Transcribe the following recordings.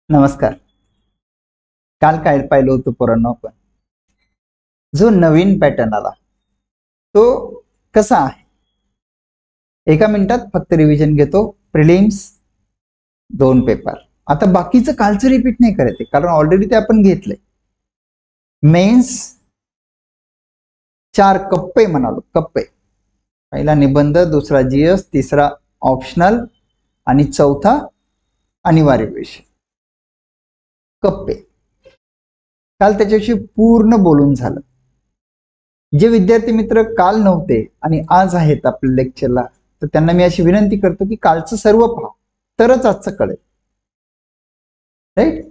नमस्कार. काल काय पाहिलं होतं पोरांनो आपण? जो नवीन पॅटर्न आला तो कसा आहे? एका मिनिटात फक्त रिव्हिजन घेतो. Prelims 2 paper. आता बाकीचं कालचं रिपीट नाही करायचं कारण ऑलरेडी ते आपण घेतलंय. मेन्स 4 कप्पे म्हणालो, कप्पे. पहिला निबंध, दुसरा जीएस, तिसरा ऑप्शनल आणि चौथा अनिवार्य विषय. कप्पे. काल त्याच्याविषयी पूर्ण बोलून झालं. जे विद्यार्थी मित्र काल नव्हते आणि आज आहेत आपल्या लेक्चरला, तर त्यांना मी अशी विनंती करतो की कालचं सर्व पहा, तरच आजचं कळेल. राईट?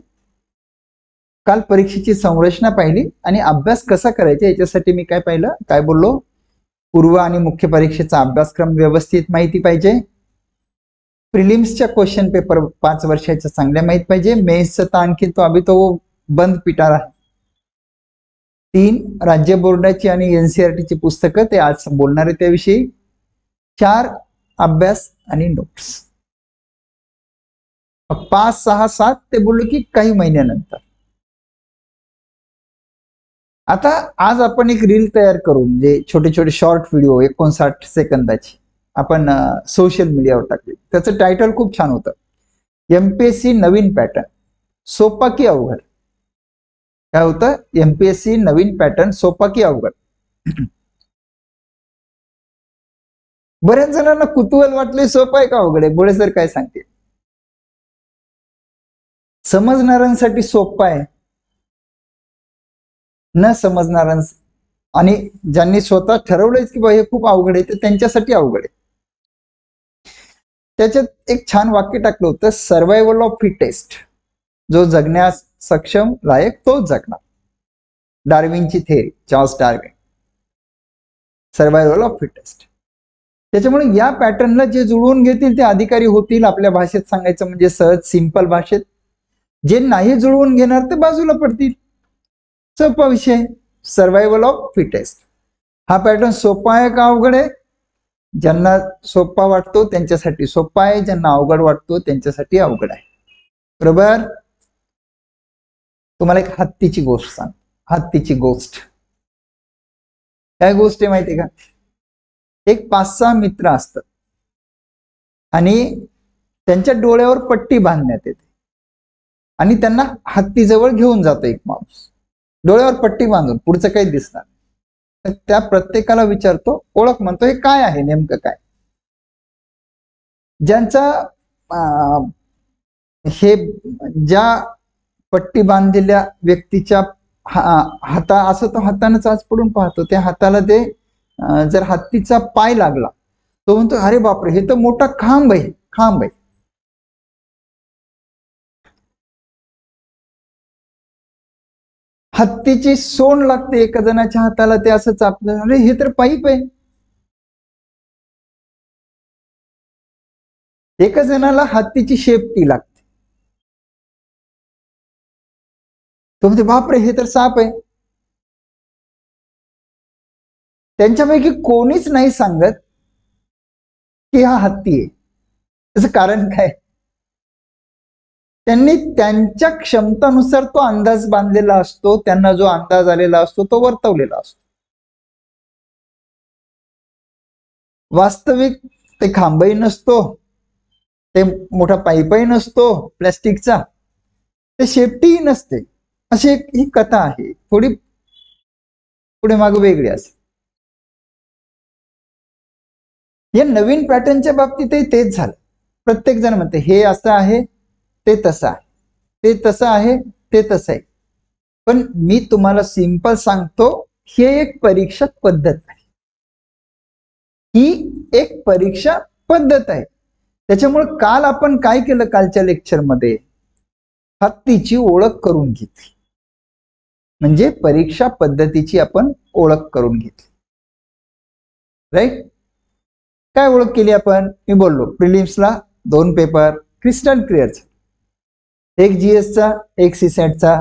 काल परीक्षेची संरचना पाहिली आणि अभ्यास कसा करायचा याच्यासाठी मी काय पाहिलं, काय बोललो? पूर्व आणि मुख्य परीक्षेचा अभ्यासक्रम व्यवस्थित माहिती पाहिजे. प्रिलिम्सच्या क्वेश्चन पेपर 5 वर्षाच्या चांगल्या माहित पाहिजे. मेन्सचं तर आणखी तो अभि तो बंद पिटार आहे. 3 राज्य बोर्डाची आणि एनसीईआरटीची पुस्तकं, ते आज बोलणार आहे त्याविषयी. 4 अभ्यास आणि नोट्स. 5, 6, 7 ते बोललो की काही महिन्यानंतर. आता आज आपण एक रील तयार करू, म्हणजे छोटे छोटे शॉर्ट व्हिडिओ 59 सेकंदाची आपण सोशल मीडियावर टाकली. त्याचं टायटल खूप छान होतं, एमपीएससी नवीन पॅटर्न सोपा की अवघड. काय होतं? एमपीएससी नवीन पॅटर्न सोपा की अवघड. बऱ्याच जणांना कुतूहल वाटले, सोपा आहे का अवघड आहे? बोळे सर काय सांगते? समजणाऱ्यांसाठी सोपा आहे, न समजणाऱ्यांस आणि ज्यांनी स्वतः ठरवलंय की हे खूप अवघड आहे, ते त्यांच्यासाठी अवघड आहे. त्याच्यात एक छान वाक्य टाकलं होतं, सर्व्हायव्हल ऑफ फिटेस्ट. जो जगण्यास सक्षम लायक तोच जगणार. डार्विनची theory, Charles Darwin. Survival of fittest. त्याच्यामुळे या पॅटर्नला जे जुळवून घेतील ते अधिकारी होतील. आपल्या भाषेत सांगायचं म्हणजे सहज सिंपल भाषेत. जे नाही जुळवून घेणार ते बाजूला पडतील. सोपा विषय, सर्व्हायव्हल ऑफ फिटेस्ट. हा पॅटर्न सोपा आहे का अवघड आहे? ज्यांना सोपा वाटतो त्यांच्यासाठी सोपा आहे, ज्यांना अवघड वाटतो त्यांच्यासाठी अवघड आहे. बरोबर? तुम्हाला एक हत्तीची गोष्ट सांग. हत्तीची गोष्ट. काय गोष्ट आहे माहिती का? एक 5-6 मित्र असतात आणि त्यांच्या डोळ्यावर पट्टी बांधण्यात येते आणि त्यांना हत्तीजवळ घेऊन जातो एक माणूस, डोळ्यावर पट्टी बांधून, पुढचं काही दिसणार. तर त्या प्रत्येकाला विचारतो, ओळख म्हणतो, हे काय आहे नेमकं काय? ज्यांचा हे ज्या पट्टी बांधलेल्या व्यक्तीच्या हाता असं तो हातानंच आज पडून पाहतो, त्या हाताला ते जर हत्तीचा पाय लागला तो म्हणतो, अरे बापरे, हे तर मोठा खांब आहे, खांब आहे. हत्तीची सोंड लागते एका जणाच्या हाताला, ते असं चापलं, अरे हे तर पाईप आहे. एका जणाला हत्तीची शेपटी लागते, तो म्हणते बापरे, हे तर साप आहे. त्यांच्यापैकी कोणीच नाही सांगत की हा हत्ती आहे. त्याचं कारण काय? त्यांनी त्यांच्या क्षमतानुसार तो अंदाज बांधलेला असतो, त्यांना जो अंदाज आलेला असतो तो वर्तवलेला असतो. वास्तविक ते खांबही नसतो, ते मोठा पाईपही नसतो प्लॅस्टिकचा, ते शेपटीही नसते. अशी ही कथा आहे, थोडी पुढे मागे वेगळी असते. या नवीन पॅटर्नच्या बाबतीतही तेच झालं. प्रत्येक जण म्हणते हे असं आहे, ते तसं आहे, ते तसं आहे, ते तसं आहे. पण मी तुम्हाला सिंपल सांगतो, हे एक परीक्षा पद्धत आहे. ही एक परीक्षा पद्धत आहे. त्याच्यामुळे काल आपण काय केलं, कालच्या लेक्चरमध्ये हत्तीची ओळख करून घेतली, म्हणजे परीक्षा पद्धतीची आपण ओळख करून घेतली. राईट? काय ओळख केली आपण? मी बोललो प्रिलिम्सला 2 पेपर क्रिस्टल क्लिअर, एक जीएसचा, एक सीसॅटचा.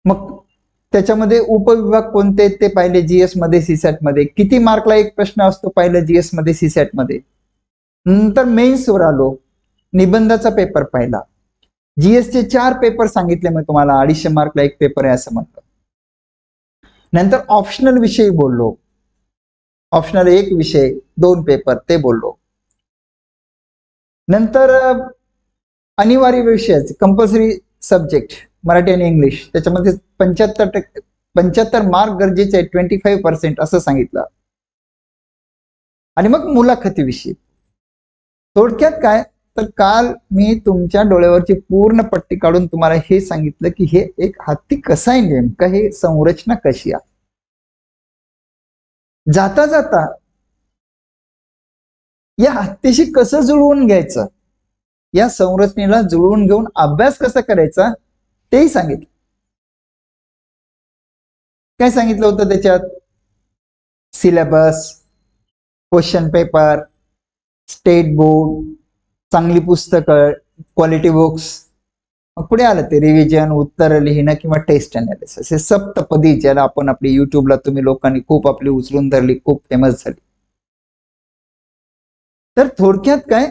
मग त्याच्यामध्ये उपविभाग कोणते ते पाहिले, जीएस मध्ये, सीसॅट मध्ये. किती मार्कला एक प्रश्न असतो पाहिलं जीएस मध्ये, सीसॅट मध्ये. नंतर मेन्स वर आलो. निबंधाचा पेपर पाहिला, जीएस चे 4 पेपर सांगितले मी तुम्हाला, 250 मार्कला एक पेपर आहे असं म्हणतो. नंतर ऑप्शनल विषयी बोललो, ऑप्शनल एक विषय 2 पेपर ते बोललो. नंतर अनिवार्य विषय कंपल्सरी सब्जेक्ट मराठी आणि इंग्लिश, त्याच्यामध्ये 75 मार्क गरजेचे आहे, 25% असं सांगितलं. आणि मग मुलाखतीविषयी. थोडक्यात काय तर काल मी तुमच्या डोळ्यावरची पूर्ण पट्टी काढून तुम्हाला हे सांगितलं की हे एक हत्ती कसा आहे, नेमकं हे संरचना कशी आहे. जाता जाता या हत्तीशी कसं जुळवून घ्यायचं, या संरचनेला जुळवून घेऊन अभ्यास कसा करायचा तेही सांगितलं. काय सांगितलं होतं त्याच्यात? Syllabus, question paper, state board, चांगली पुस्तकं, क्वालिटी बुक्स. मग पुढे आलं ते रिव्हिजन, उत्तर लिहिणं किंवा टेस्ट अनालिसिस. हे सप्तपदी ज्याला आपण आपली युट्यूबला तुम्ही लोकांनी खूप आपली उचलून धरली, खूप फेमस झाली. तर थोडक्यात काय,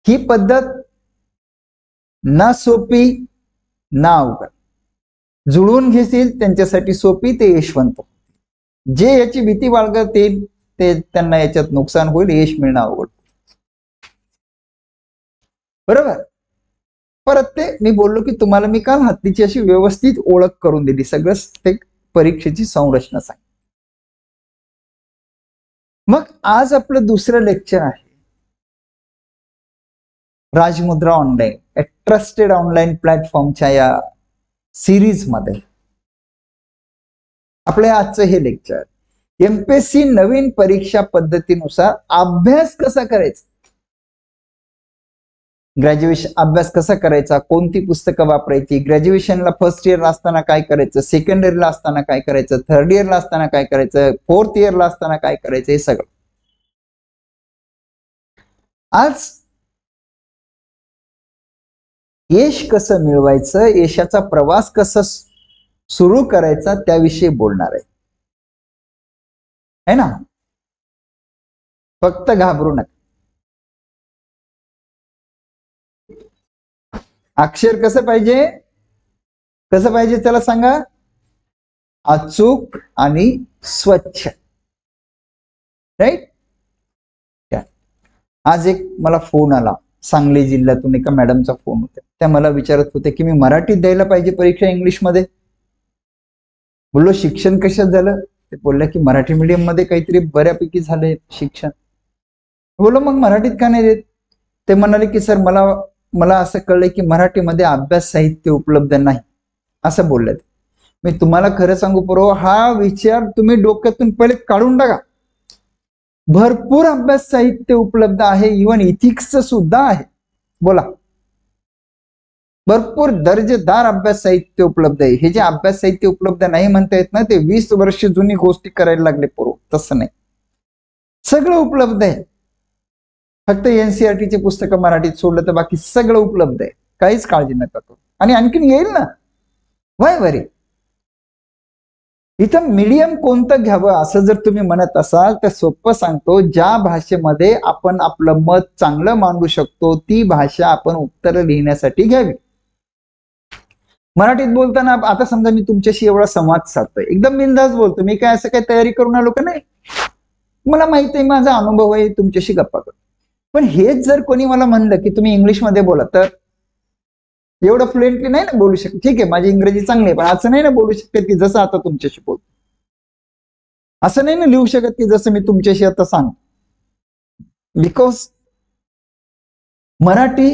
ही पद्धत ना सोपी ना अवघड. जुळवून घेतील त्यांच्यासाठी सोपी, ते यशवंत. जे याची भीती बाळगतील ते त्यांना याच्यात नुकसान होईल, यश मिळणं अवघड. बरोबर. परत ते मी बोललो की तुम्हाला मी काल हत्तीची अशी व्यवस्थित ओळख करून दिली, सगळं ते परीक्षेची संरचना सांग. मग आज आपलं दुसरं लेक्चर आहे राजमुद्रा ऑनलाईन, ट्रस्टेड ऑनलाईन प्लॅटफॉर्मच्या या सिरीज मध्ये आपल्या आजचं हे लेक्चर. एमपीएससी नवीन परीक्षा पद्धतीनुसार अभ्यास कसा करायचा, ग्रॅज्युएशन अभ्यास कसा करायचा, कोणती पुस्तकं वापरायची, ग्रॅज्युएशनला फर्स्ट इयरला असताना काय करायचं, सेकंड इयरला असताना काय करायचं, थर्ड इयरला असताना काय करायचं, फोर्थ इयरला असताना काय करायचं, हे सगळं आज. यश कसं मिळवायचं, यशाचा प्रवास कसा सुरू करायचा त्याविषयी बोलणार आहे ना. फक्त घाबरू नका. अक्षर कसं पाहिजे, कसं पाहिजे चला सांगा, अचूक आणि स्वच्छ. राईट. आज एक मला फोन आला, सांगली जिल्ह्यातून एका मॅडमचा फोन होता. त्या मला विचारत होते की मी मराठीत द्यायला पाहिजे परीक्षा इंग्लिशमध्ये. बोललो शिक्षण कशात झालं, ते बोलल्या की मराठी मीडियम मध्ये काहीतरी बऱ्यापैकी झालंय शिक्षण. बोललो मग मराठीत का नाही देत. ते म्हणाले की सर मला असं कळलंय की मराठीमध्ये अभ्यास साहित्य उपलब्ध नाही, असं बोलले. मी तुम्हाला खरं सांगू पुरो, हा विचार तुम्ही डोक्यातून पहिले काढून टाका. भरपूर अभ्यास साहित्य उपलब्ध आहे, इव्हन इथिक्सचं सुद्धा आहे. बोला, भरपूर दर्जेदार अभ्यास साहित्य उपलब्ध आहे. हे जे अभ्यास साहित्य उपलब्ध नाही म्हणता येत ना, ते 20 वर्ष जुनी गोष्टी करायला लागले पुरो, तसं नाही, सगळं उपलब्ध आहे. फक्त एनसीईआरटीचे पुस्तकं मराठीत सोडलं तर बाकी सगळं उपलब्ध आहे, काहीच काळजी नका करू. आणि आणखीन येईल ना, वाय वरी. इथं मीडियम कोणतं घ्यावं असं जर तुम्ही म्हणत असाल तर सोपं सांगतो, ज्या भाषेमध्ये आपण आपलं मत चांगलं मांडू शकतो ती भाषा आपण उत्तर लिहिण्यासाठी घ्यावी. मराठीत बोलताना आता समजा मी तुमच्याशी एवढा संवाद साधतोय, एकदम बिनधास्त बोलतो, मी काय असं काही तयारी करून आलो का नाही, मला माहित आहे, माझा अनुभव आहे, तुमच्याशी गप्पा करतो. पण हेच जर कोणी मला म्हणलं की तुम्ही इंग्लिशमध्ये बोला, तर एवढं फ्लुएंटली नाही ना बोलू शकत. ठीक आहे, माझी इंग्रजी चांगली आहे, पण असं नाही ना बोलू शकत की जसं आता तुमच्याशी बोलतो. असं नाही ना लिहू शकत की जसं मी तुमच्याशी आता सांग. बिकॉज मराठी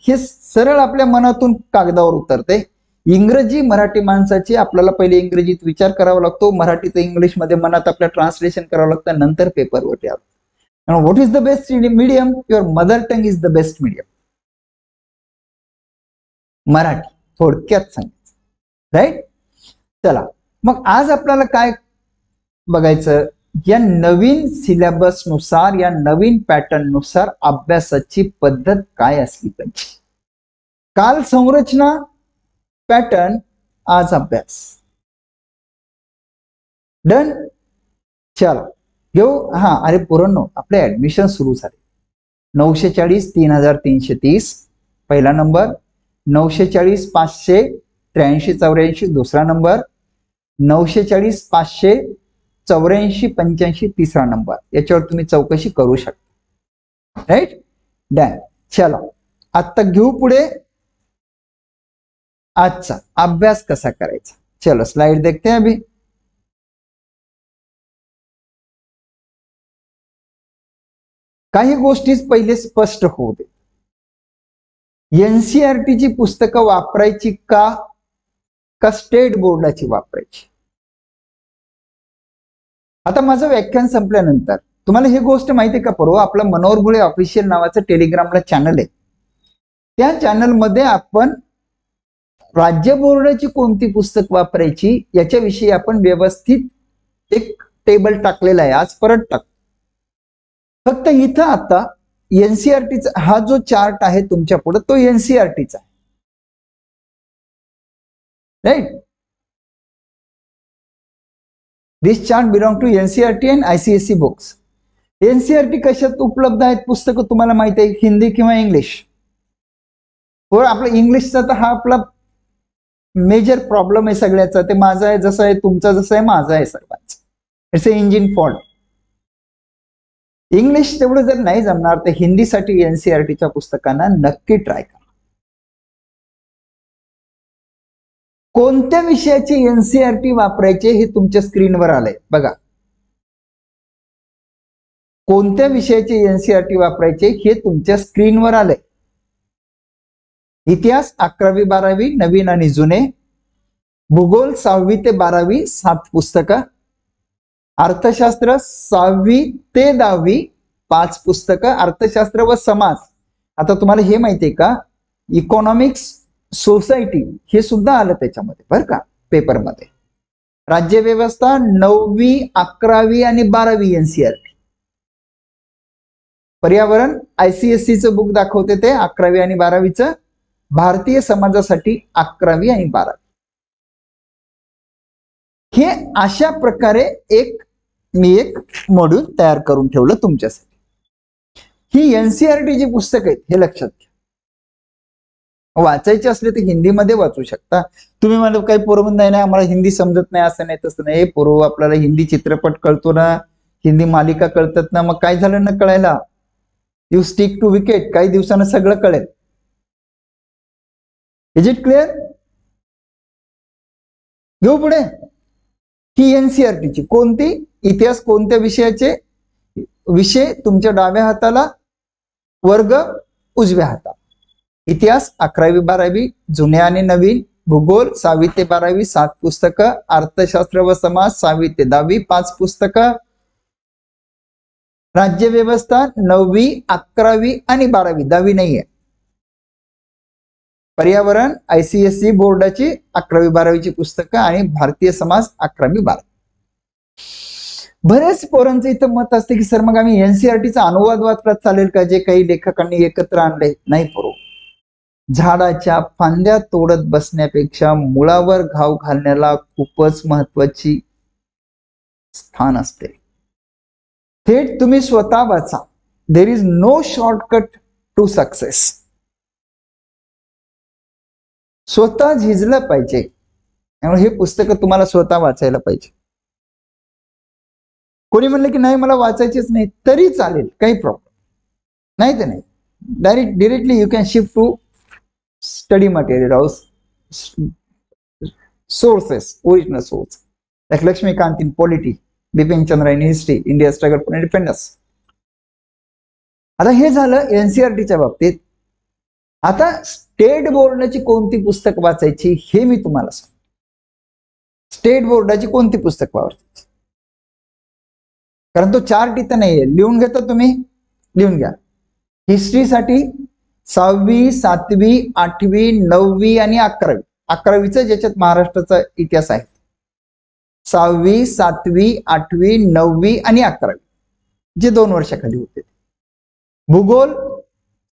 हे सरळ आपल्या मनातून कागदावर उतरते. इंग्रजी मराठी माणसाची आपल्याला पहिले इंग्रजीत विचार करावा लागतो, मराठीत इंग्लिशमध्ये मनात आपल्या ट्रान्सलेशन करावं लागतं, नंतर पेपरवर यावं. What is the best medium? Your mother tongue is the best medium. Marathi थोडक्यात सांगायचं. राईट. चला मग आज आपल्याला काय बघायचं, या नवीन सिलेबस नुसार, या नवीन पॅटर्न नुसार अभ्यासाची पद्धत काय असली पाहिजे. काल संरचना पॅटर्न, आज अभ्यास. डन. चला घेऊ. हा, अरे पोरांनो, आपले ऍडमिशन सुरू झाले. 940 3330 पहिला नंबर, 940 583 84 दुसरा नंबर, 940 584 85 तिसरा नंबर. याच्यावर तुम्ही चौकशी करू शकता. Right, done. चलो आता घेऊ पुढे आजचा अभ्यास कसा करायचा. चलो स्लाइड देखते हैं अभी. काही गोष्टी पहिले स्पष्ट होऊ दे. एनसीईआरटी ची पुस्तकं वापरायची का स्टेट बोर्डाची वापरायची. आता माझं व्याख्यान संपल्यानंतर तुम्हाला ही गोष्ट माहिती आहे का परवा आपला मनोहर भुळे ऑफिशियल नावाचं टेलिग्रामला चॅनल आहे. त्या चॅनल मध्ये आपण राज्य बोर्डाची कोणती पुस्तक वापरायची याच्याविषयी आपण व्यवस्थित एक टेबल टाकलेला आहे. आज परत टाक. फक्त इथं आता एनसीईआरटीचा हा जो चार्ट आहे तुमच्या पुढे तो एनसीईआरटीचा आहे. Right, this chart belong to NCERT and ICSE books. NCERT कशात उपलब्ध आहेत पुस्तकं तुम्हाला माहिती आहे, हिंदी किंवा इंग्लिश. वर आपला इंग्लिशचा तर हा आपला मेजर प्रॉब्लेम आहे सगळ्याचा. ते माझा आहे जसं आहे, तुमचा जसं आहे, माझा आहे, सर्वांचा. It's a engine fault. English तेवढं जर नाही जमणार तर हिंदीसाठी एनसीईआरटीच्या पुस्तकांना नक्की ट्राय करा. कोणत्या विषयाचे एनसीईआरटी वापरायचे हे तुमच्या स्क्रीनवर आलंय बघा. कोणत्या विषयाचे एनसीईआरटी वापरायचे हे तुमच्या स्क्रीनवर आलंय. इतिहास 11वी 12वी नवीन आणि जुने, भूगोल 6वी ते 12वी 7 पुस्तकं, अर्थशास्त्र 6वी ते 10वी 5 पुस्तकं, अर्थशास्त्र व समाज. आता तुम्हाला हे माहितीये का, इकॉनॉमिक्स सोसायटी हे सुद्धा आलं त्याच्यामध्ये बरं का पेपरमध्ये. राज्यव्यवस्था 9वी 11वी आणि 12वी एनसीईआरटी. पर्यावरण आयसीएससीचं बुक दाखवते ते 11वी आणि 12वीचं. भारतीय समाजासाठी 11वी आणि 12वी. हे अशा प्रकारे मी एक मॉड्यूल तयार करून ठेवलं तुमच्यासाठी. ही एनसीईआरटी जी पुस्तक आहेत हे लक्षात घ्या. वाचायचे असले तर हिंदीमध्ये वाचू शकता तुम्ही. मला काही पोरं नाही आम्हाला हिंदी समजत नाही असं नाही तसं नाही. पोरं आपल्याला हिंदी चित्रपट कळतो ना, हिंदी मालिका कळतात ना, मग काय झालं ना कळायला. यू स्टिक टू विकेट, काही दिवसानं सगळं कळेल. Is it clear. घेऊ पुढे. ही एनसीईआरटीची कोणती, इतिहास कोणत्या विषयाचे, विषय तुमच्या डाव्या हाताला, वर्ग उजव्या हाताला. इतिहास 11वी 12वी जुने आणि नवीन, भूगोल 6वी ते 12वी 7 पुस्तकं, अर्थशास्त्र व समाज 6वी ते 10वी 5 पुस्तकं, राज्यव्यवस्था 9वी 11वी आणि 12वी 10वी नाहीये. पर्यावरण आयसीएसई बोर्डाची 11वी 12वीची पुस्तकं आणि भारतीय समाज 11वी 12वी. बरेच पोरांचं इथं मत असते की सर मग आम्ही एनसीईआरटीचा अनुवाद वाचला चालेल का, जे काही लेखकांनी एकत्र आणले. नाही पोरो, झाडाच्या फांद्या तोडत बसण्यापेक्षा मुळावर घाव घालण्याला खूपच महत्वाची स्थान असते. थेट तुम्ही स्वतः वाचा. There is no shortcut to success. स्वतः झिजलं पाहिजे. त्यामुळे हे पुस्तक तुम्हाला स्वतः वाचायला पाहिजे. कोणी म्हणलं की नाही मला वाचायचीच नाही तरी चालेल, काही प्रॉब्लेम नाही. ते नाही, directly you can shift to study material house sources, original source like Laxmikanth in polity, Bipin Chandra in history, India struggle for independence. आता हे झालं एनसीईआरटीच्या बाबतीत. आता स्टेट बोर्डाची कोणती पुस्तक वाचायची हे मी तुम्हाला सांगतो. स्टेट बोर्डाची कोणती पुस्तक वाचायची, कारण तो चार्ट इथं नाहीये. लिहून घेता तुम्ही, लिहून घ्या. हिस्ट्रीसाठी 6वी 7वी 8वी 9वी आणि 11वी. 11वीचं ज्याच्यात महाराष्ट्राचा इतिहास आहे. 6वी 7वी 8वी 9वी आणि 11वी जे 2 वर्षाखाली होते. भूगोल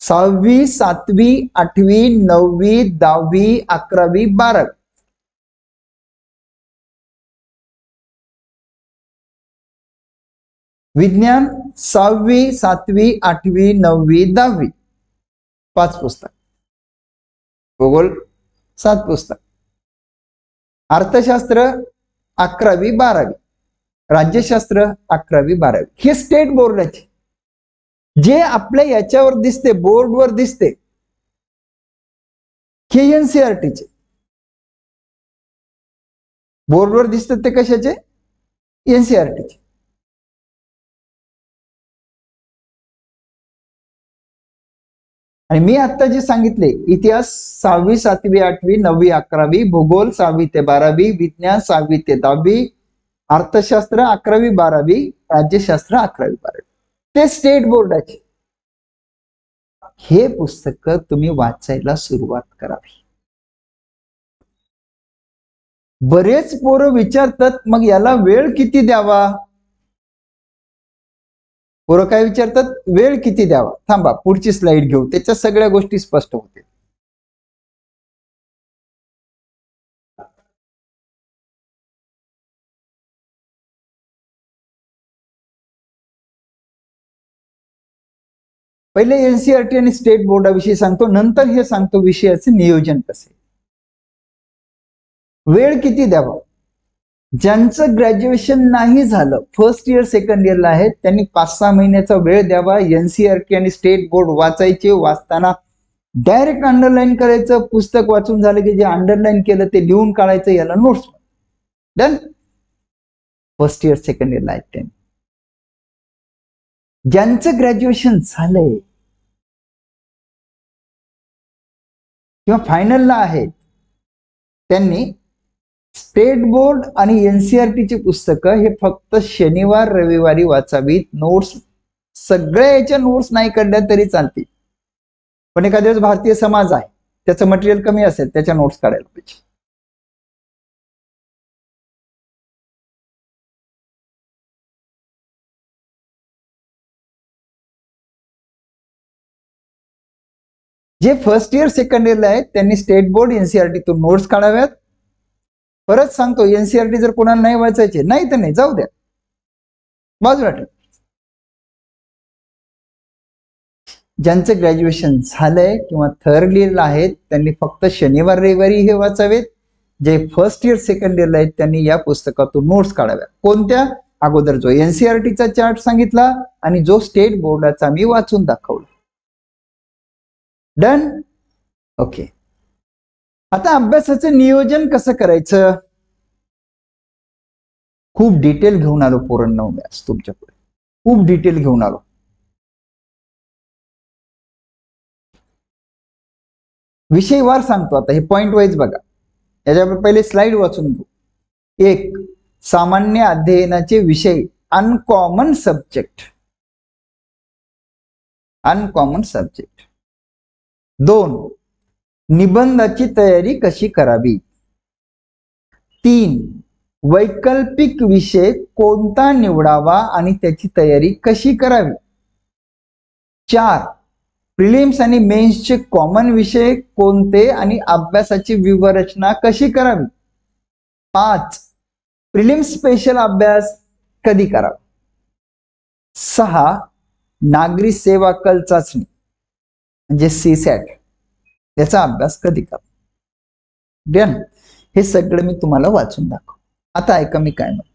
6वी 7वी 8वी 9वी 10वी 11वी 12वी. विज्ञान 6वी 7वी 8वी 9वी 10वी 5 पुस्तक, भूगोल 7 पुस्तक, अर्थशास्त्र 11वी 12वी, राज्यशास्त्र 11वी 12वी. हे स्टेट बोर्डाचे जे आपल्या याच्यावर दिसते, बोर्डवर दिसते, हे एनसीईआरटीचे. बोर्डवर दिसतात ते कशाचे? एनसीईआरटीचे. आणि मी आता जे सांगितले, इतिहास 6वी 7वी 8वी 9वी 11वी, भूगोल 6वी ते 12वी, विज्ञान 6वी ते 10वी, अर्थशास्त्र 11वी 12वी, राज्यशास्त्र 11वी 12वी, ते स्टेट बोर्डाचे. हे पुस्तक तुम्ही वाचायला सुरुवात करावी. बरेच पोरं विचारतात मग याला वेळ किती द्यावा? पोरं काय विचारतात? वेळ किती द्यावा? थांबा, पुढची स्लाइड घेऊ, त्याच्या सगळ्या गोष्टी स्पष्ट होतील. पहिले एनसीईआरटी आणि स्टेट बोर्डाविषयी सांगतो, नंतर हे सांगतो विषयाचे नियोजन कसे. वेळ किती द्यावा? ज्यांचं ग्रॅज्युएशन नाही झालं, फर्स्ट इयर सेकंड इयरला आहेत, त्यांनी 5-6 महिन्याचा वेळ द्यावा. एनसीईआरटी आणि स्टेट बोर्ड वाचायचे. वाचताना डायरेक्ट अंडरलाईन करायचं. पुस्तक वाचून झालं की जे अंडरलाईन केलं ते लिहून काढायचं, याला notes. Done. First year second इयरला आहेत त्यांनी. ज्यांचं ग्रॅज्युएशन झालंय किंवा फायनलला आहेत, त्यांनी स्टेट बोर्ड आणि एनसीईआरटीची पुस्तकं हे फक्त शनिवार रविवारी वाचावीत. नोट्स सगळ्या याच्या नोट्स नाही काढल्या तरी चालतील, पण एखाद्या वेळेस भारतीय समाज आहे, त्याचं मटेरियल कमी असेल, त्याच्या नोट्स काढायला पाहिजे. जे फर्स्ट इयर सेकंड इयरला आहेत त्यांनी स्टेट बोर्ड एनसीईआरटीतून नोट्स काढाव्यात. परत सांगतो, एनसीईआरटी जर कोणाला नाही वाचायचे, नाही तर नाही, जाऊ द्या, बाजूला ठेव. ज्यांचं ग्रॅज्युएशन झालंय किंवा थर्ड इयरला आहेत त्यांनी फक्त शनिवार रविवारी हे वाचावेत. जे फर्स्ट इयर सेकंड इयरला आहेत त्यांनी या पुस्तकातून नोट्स काढाव्यात. कोणत्या? अगोदर जो एनसीईआरटीचा चार्ट सांगितला आणि जो स्टेट बोर्डाचा मी वाचून दाखवला. डन. ओके. आता अभ्यासाचं नियोजन कसं करायचं? खूप डिटेल घेऊन आलो पोरांनो, तुमच्या पुढे खूप डिटेल घेऊन आलो. विषयवार सांगतो. आता हे पॉइंट वाईज बघा. याच्या पहिले स्लाइड वाचून घेऊ. 1. सामान्य अध्ययनाचे विषय, अनकॉमन सब्जेक्ट. Uncommon subject. 2. निबंधाची तयारी कशी करावी. 3. वैकल्पिक विषय कोणता निवडावा आणि त्याची तयारी कशी करावी. 4. प्रिलिम्स आणि मेन्सचे कॉमन विषय कोणते आणि अभ्यासाची व्यूहरचना कशी करावी. 5. प्रिलिम्स स्पेशल अभ्यास कधी करावा. 6. नागरी सेवा कल चाचणी म्हणजे सीसॅट, याचा अभ्यास कधी करावा. डन. हे सगळं मी तुम्हाला वाचून दाखव. आता ऐका मी काय म्हणतो.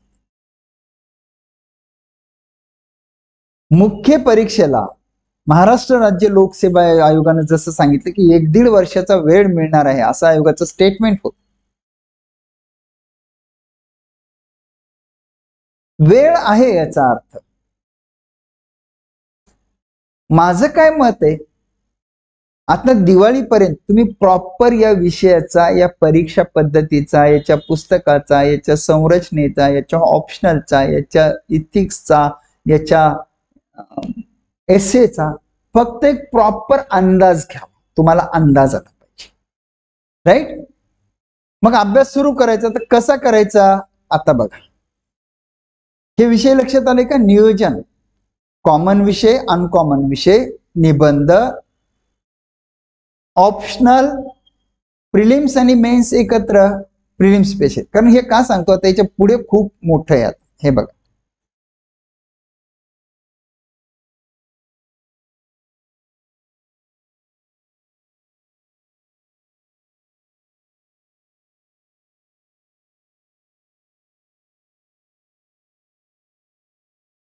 मुख्य परीक्षेला महाराष्ट्र राज्य लोकसेवा आयोगाने जसं सांगितलं की 1-1.5 वर्षाचा वेळ मिळणार आहे, असं आयोगाचं स्टेटमेंट होत. वेळ आहे याचा अर्थ. माझं काय मत आहे, आता दिवाळीपर्यंत तुम्ही प्रॉपर या विषयाचा, या परीक्षा पद्धतीचा, याच्या पुस्तकाचा, याच्या संरचनेचा, याच्या ऑप्शनलचा, याच्या इथिक्सचा, याच्या एसेचा फक्त एक प्रॉपर अंदाज घ्या. तुम्हाला अंदाज आला पाहिजे. राईट. मग अभ्यास सुरू करायचा. तर कसा करायचा? आता बघा, हे विषय लक्षात आले का? नियोजन, कॉमन विषय, अनकॉमन विषय, निबंध, ऑप्शनल, प्रिलिम्स आणि मेन्स एकत्र, प्रिलिम्स स्पेशल. कारण हे का सांगतो, आता याच्या पुढे खूप मोठं आहे. हे बघा,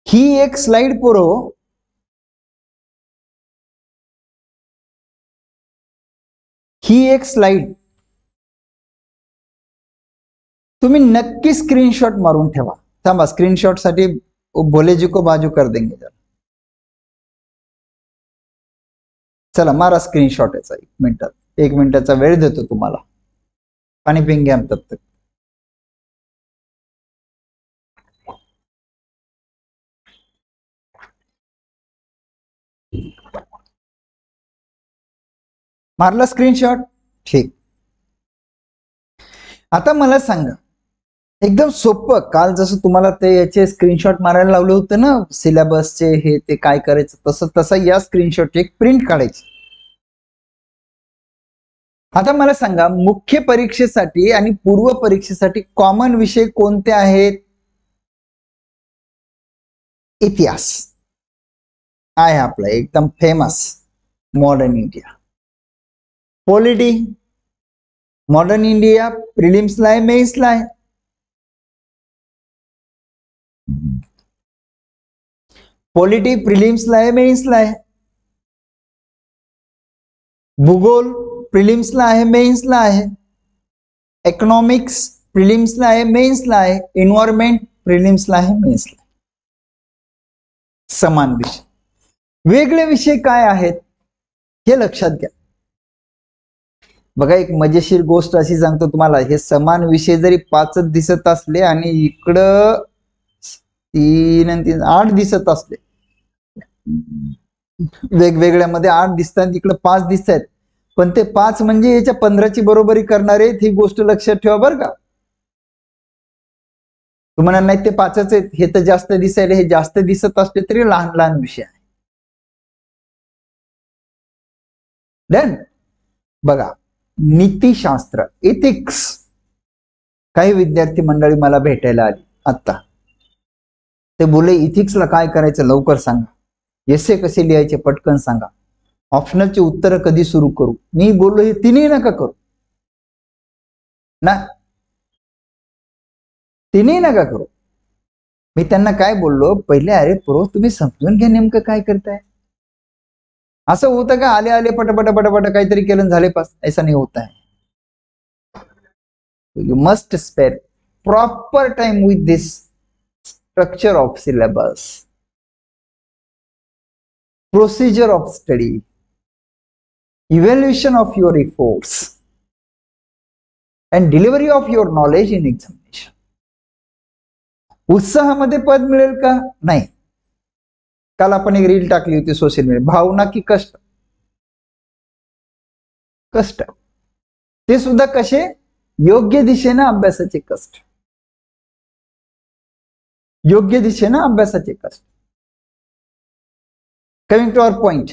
ही एक स्लाइड पोरं, ही एक स्लाइड तुम्ही नक्की स्क्रीनशॉट मारून ठेवा. थांबा, स्क्रीनशॉट साठी बोलेजी को बाजू कर देंगे. चला मारा स्क्रीनशॉट याचा. 1 मिनिटाचा वेळ देतो तुम्हाला. पाणी पिंगे हम तब तक. मारला स्क्रीनशॉट? ठीक. आता मला सांगा, एकदम सोपं, काल जसं तुम्हाला ते याचे स्क्रीनशॉट मारायला लावलं होतं ना सिलेबसचे, हे ते काय करायचं तसं तसं या स्क्रीनशॉटची एक प्रिंट काढायची. आता मला सांगा, मुख्य परीक्षेसाठी आणि पूर्व परीक्षेसाठी कॉमन विषय कोणते आहेत? इतिहास आहे आपला एकदम famous, modern India. Polity, modern India प्रिलिम्सला आहे, मेन्सला आहे. पॉलिटी प्रिलिम्सला आहे, मेन्सला आहे. भूगोल प्रिलिम्सला आहे, मेन्सला आहे. इकॉनॉमिक्स प्रिलिम्सला आहे, मेन्सला आहे. एन्व्हायरमेंट प्रिलिम्सला आहे, मेन्सला. समान विषय. वेगळे विषय काय आहेत हे लक्षात घ्या. बघा, एक मजेशीर गोष्ट अशी सांगतो तुम्हाला, हे समान विषय जरी 5 दिसत असले आणि इकडं 3 आणि 3 8 दिसत असले, वेगवेगळ्या मध्ये 8 दिसतात, इकडे 5 दिसत आहेत, पण ते 5 म्हणजे याच्या 15ची बरोबरी करणारे, ही गोष्ट लक्षात ठेवा बरं का. तुम्हाला नाही ते 5च आहेत, हे तर जास्त दिसायला, हे जास्त दिसत असले तरी लहान लहान विषय आहे. डन. बघा, नीतिशास्त्र, इथिक्स. काही विद्यार्थी मंडळी मला भेटायला आली आता. ते बोलले इथिक्सला काय करायचं लवकर सांगा, एसे कसे लिहायचे पटकन सांगा, ऑप्शनलची उत्तर कधी सुरू करू. मी बोललो हे तिन्ही नका करू ना, तिन्ही नका करू. मी त्यांना काय बोललो, पहिले अरे प्रो तुम्ही समजून घ्या नेमकं काय करताय. असं होतं का आले आले पटपट पटपट काहीतरी केलं झाले पास, ऐसा नहीं होता है. You must spare proper time with this structure of syllabus, procedure of study, evaluation of your efforts, and delivery of your knowledge in examination. उत्साहामध्ये पद मिळेल का? नाही. काल आपण एक रील टाकली होती सोशल मीडिया, भावना की कष्ट. कष्ट ते सुद्धा कसे, योग्य दिशेने अभ्यासाचे कष्ट, योग्य दिशेने अभ्यासाचे कष्ट. कमिंग टू आवर पॉइंट,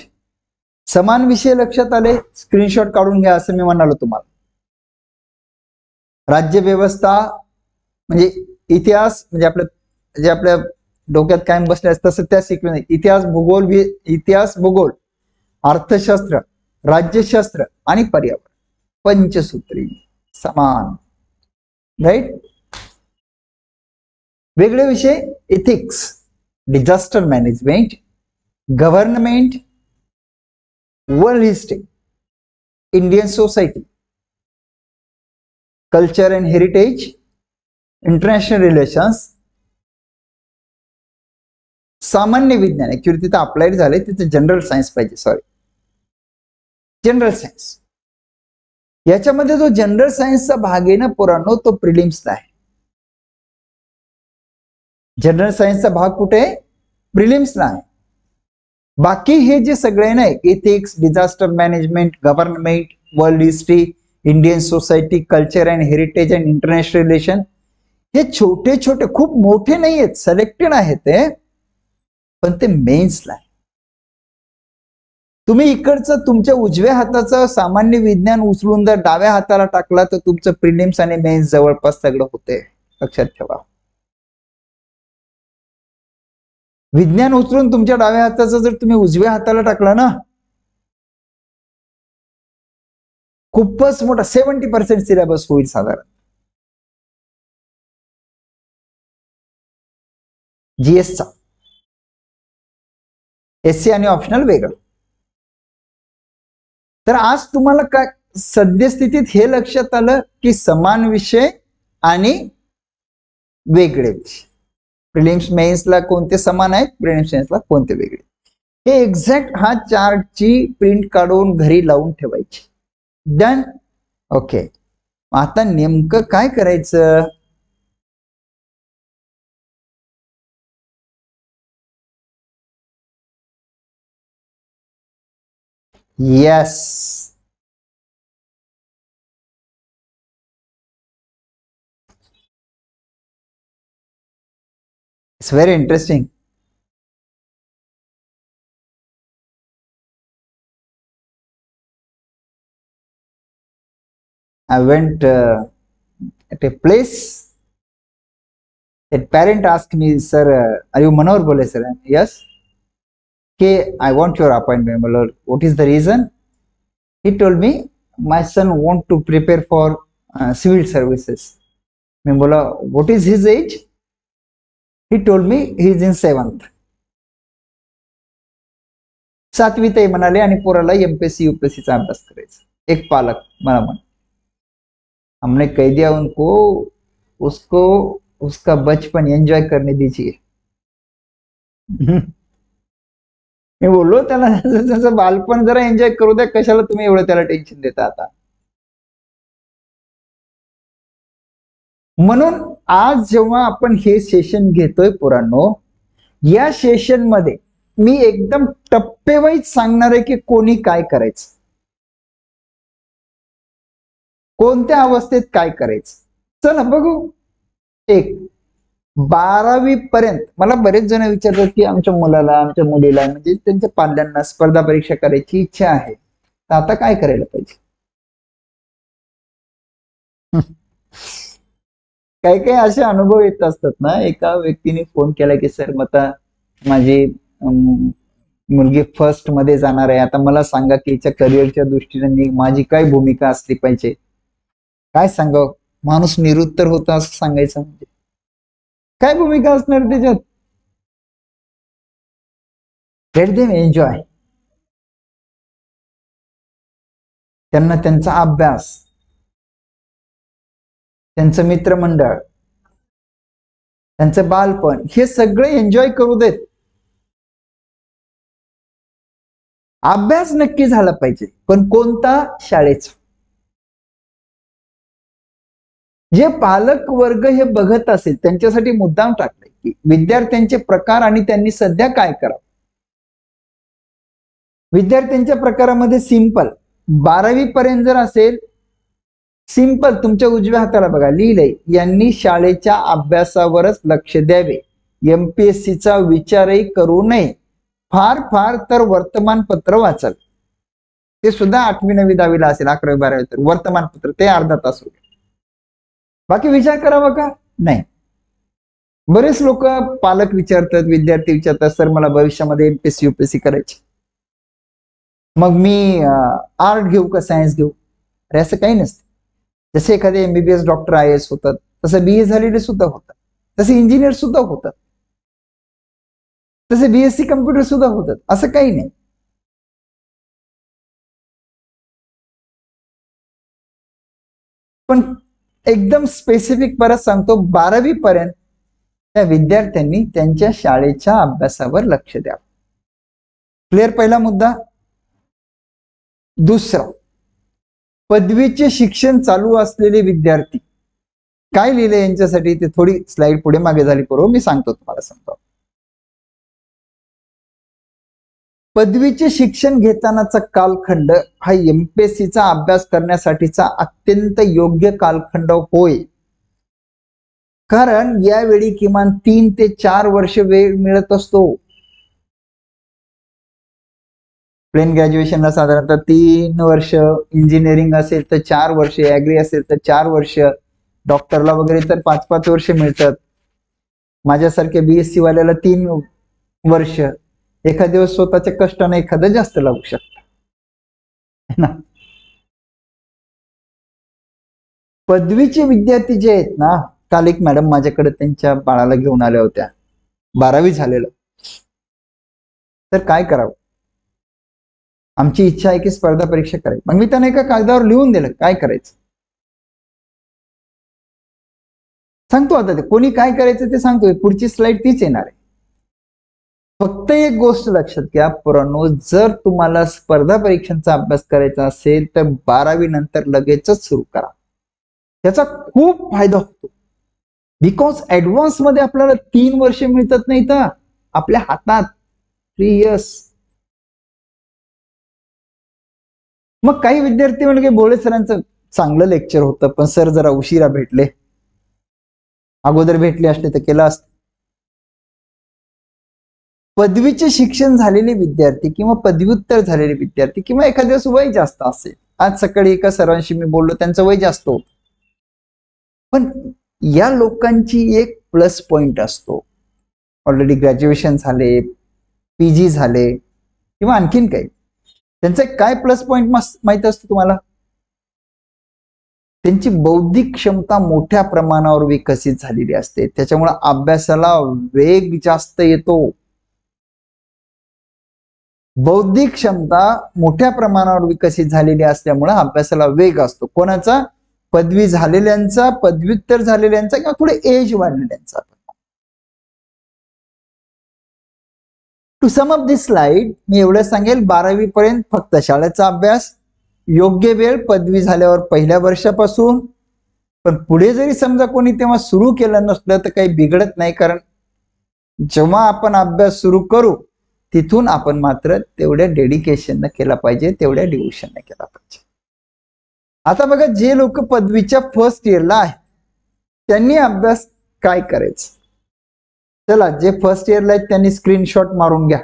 समान विषय लक्षात आले, स्क्रीनशॉट काढून घ्या असं मी म्हणालो तुम्हाला. राज्य व्यवस्था म्हणजे इतिहास, म्हणजे आपल्या जे आपल्या डोक्यात कायम बसले तसं त्या सिक्वेन्स, इतिहास भूगोल, इतिहास भूगोल, अर्थशास्त्र, राज्यशास्त्र आणि पर्यावरण, पंचसूत्री समान. राईट. वेगळे विषय, ethics, disaster management, government, world history, Indian society, culture and heritage, international relations, सामान्य विज्ञान. ऍक्च्युअली तिथं अप्लाइड झाले, तिथे जनरल सायन्स पाहिजे, सॉरी जनरल सायन्स. याच्यामध्ये जो जनरल सायन्सचा भाग आहे ना पोरांनो, तो प्रिलिम्सला आहे. जनरल सायन्सचा भाग कुठे आहे? प्रिलिम्सला आहे. बाकी हे जे सगळे नाही, ethics, disaster management, government, world history, Indian society, culture and heritage and international relation, हे छोटे छोटे खूप मोठे नाही आहेत, सिलेक्टेड आहेत ते, पण ते मेन्सला आहे. तुम्ही इकडचं तुमच्या उजव्या हाताचं सामान्य विज्ञान उचलून जर डाव्या हाताला टाकला तर तुमचं प्रिलिम्स आणि मेन्स जवळपास सगळं होते, लक्षात ठेवा. विज्ञान उचलून तुमच्या डाव्या हाताचा जर तुम्ही उजव्या हाताला टाकला ना, खूपच मोठा 70% सिलेबस होईल साधारण. जीएसचा SC आणि ऑप्शनल वेगळं. तर आज तुम्हाला काय सद्यस्थितीत हे लक्षात आलं की समान विषय आणि वेगळे विषय, प्रिलिम्स मेन्सला कोणते समान आहेत, प्रिलिम्स मेन्सला कोणते वेगळे, हे एक्झॅक्ट हा चार्टची प्रिंट काढून घरी लावून ठेवायची. डन. ओके, आता नेमकं काय करायचं? Yes, it's very interesting. I went at a place. A parent asked me, "Sir, are you Manohar Bole, sir?" Yes. Okay, I want your appointment. What is the reason? He told me, my son want to prepare for civil services. मैं बोला, what is his age? He told me he is in 7th. 7वीत आहे म्हणाले आणि पोराला MPSC UPSC चा अभ्यास करायचा. एक पालक मला म्हण, हमने कह दिया उनको, उसको उसका बचपन एंजॉय करने दीजिए. मी बोललो त्याला त्याचं बालपण जरा एन्जॉय करू द्या, कशाला तुम्ही एवढं त्याला टेन्शन देता आता. म्हणून आज जेव्हा आपण हे सेशन घेतोय पोरांनो, या सेशन मध्ये मी एकदम टप्पेवाईज सांगणार आहे की कोणी काय करायचं, कोणत्या अवस्थेत काय करायचं. चला बघू. एक 12वी पर्यंत मला बरेच जण विचारतात की आमच्या मुलाला, आमच्या मुलीला, म्हणजे त्यांच्या पाल्यांना स्पर्धा परीक्षा करायची इच्छा आहे, तर आता काय करायला पाहिजे. काही काही असे अनुभव येत असतात ना. एका व्यक्तीने फोन केला की सर आता माझी मुलगी फर्स्ट मध्ये जाणार आहे, आता मला सांगा की हिच्या करिअरच्या दृष्टीने माझी काय भूमिका असली पाहिजे. काय सांगावं, माणूस निरुत्तर होता असं सांगायचं म्हणजे काय भूमिका असणार त्याच्यात. Let them enjoy. त्यांना त्यांचा अभ्यास, त्यांचं मित्रमंडळ, त्यांचं बालपण, हे सगळे एन्जॉय करू देत. अभ्यास नक्की झाला पाहिजे, पण कोणता, शाळेचा. जे पालक वर्ग हे बघत असेल त्यांच्यासाठी मुद्दाम टाकले की विद्यार्थ्यांचे प्रकार आणि त्यांनी सध्या काय करावं. विद्यार्थ्यांच्या प्रकारामध्ये सिंपल 12वी पर्यंत जर असेल, सिंपल तुमच्या उजव्या हाताला बघा लिहिलंय, यांनी शाळेच्या अभ्यासावरच लक्ष द्यावे, MPSCचा विचारही करू नये, फार फार तर वर्तमानपत्र वाचाल. ते सुद्धा 8वी 9वी 10वीला असेल, 11वी 12वी तर वर्तमानपत्र ते अर्धा तास होते. बाकी विचार करावा का नाही. बरेच लोक पालक विचारतात, विद्यार्थी विचारतात, सर मला भविष्यामध्ये MPSC UPSC करायची, मग मी आर्ट घेऊ का सायन्स घेऊ. अरे असं काही नसतं. जसे एखादे MBBS डॉक्टर IAS होतात, तसं BA झालेले सुद्धा होतात, तसे इंजिनियर सुद्धा होतात, तसे BSc कम्प्युटर सुद्धा होतात, असं काही नाही. पण एकदम स्पेसिफिक परत सांगतो, 12वी पर्यंत त्या विद्यार्थ्यांनी त्यांच्या शाळेच्या अभ्यासावर लक्ष द्यावं. क्लिअर पहिला मुद्दा. दुसरा, पदवीचे शिक्षण चालू असलेले विद्यार्थी काय लिहिले यांच्यासाठी, ते थोडी स्लाइड पुढे मागे झाली बरोबर, मी सांगतो तुम्हाला. सांगतो, पदवीचे शिक्षण घेतानाचा कालखंड हा MPSCचा अभ्यास करण्यासाठीचा अत्यंत योग्य कालखंड होय, कारण यावेळी किमान 3 ते 4 वर्ष वेळ मिळत असतो. प्लेन ग्रॅज्युएशनला साधारणतः 3 वर्ष, इंजिनिअरिंग असेल तर 4 वर्ष, ऍग्री असेल तर 4 वर्ष, डॉक्टरला वगैरे तर 5-5 वर्ष मिळतात. माझ्यासारख्या BSc वाल्याला 3 वर्ष. एखाद दिवस स्वतःच्या कष्टाने एखादं जास्त लागू शकतं. पदवीचे विद्यार्थी जे आहेत ना, काल एक मॅडम माझ्याकडे त्यांच्या बाळाला घेऊन आल्या होत्या, 12वी झालेलं. तर काय करावं? आमची इच्छा आहे की स्पर्धा परीक्षा करायची. मग मी त्यांना एका कागदावर लिहून दिलं काय करायचं. सांगतो आता ते कोणी काय करायचं ते सांगतोय. पुढची स्लाइड तीच येणार आहे. फक्त एक गोष्ट लक्षात घ्या पोरांनो, जर तुम्हाला स्पर्धा परीक्षांचा अभ्यास करायचा असेल तर 12वी नंतर लगेचच सुरू करा. त्याचा खूप फायदा होतो. बिकॉज ऍडव्हान्स मध्ये आपल्याला 3 वर्ष मिळतात नाही तर आपल्या हातात 3 इयर्स. मग काही विद्यार्थी म्हणजे भोळे सरांचं चांगलं लेक्चर होतं पण सर जरा उशिरा भेटले. अगोदर भेटले असले तर केलं असतं. पदवीचे शिक्षण झालेले विद्यार्थी किंवा पदव्युत्तर झालेले विद्यार्थी किंवा एखाद्या वय जास्त असेल. आज सकाळी एका सरांशी मी बोललो त्यांचं वय जास्त होतं. पण या लोकांची एक प्लस पॉइंट असतो. ऑलरेडी ग्रॅज्युएशन झाले, पीजी झाले किंवा आणखीन काही. त्यांचा काय प्लस पॉइंट माहित असतो तुम्हाला? त्यांची बौद्धिक क्षमता मोठ्या प्रमाणावर विकसित झालेली असते. त्याच्यामुळे अभ्यासाला वेग जास्त येतो. बौद्धिक क्षमता मोठ्या प्रमाणावर विकसित झालेली असल्यामुळे अभ्यासाला वेग असतो. कोणाचा? पदवी झालेल्यांचा, पदव्युत्तर झालेल्यांचा किंवा थोडे एज वाढलेल्यांचा. To sum up this slide मी एवढं सांगेल 12वी पर्यंत फक्त शाळेचा अभ्यास, योग्य वेळ पदवी झाल्यावर पहिल्या वर्षापासून. पण पुढे जरी समजा कोणी तेव्हा सुरू केलं नसलं तर काही बिघडत नाही, कारण जेव्हा आपण अभ्यास सुरू करू तिथून आपण मात्र तेवढ्या डेडिकेशनने केला पाहिजे, तेवढ्या डिव्होशनने केला पाहिजे. आता बघा जे लोक पदवीच्या फर्स्ट इयरला आहेत त्यांनी अभ्यास काय करायचं. चला जे फर्स्ट इयरला आहेत त्यांनी स्क्रीनशॉट मारून घ्या.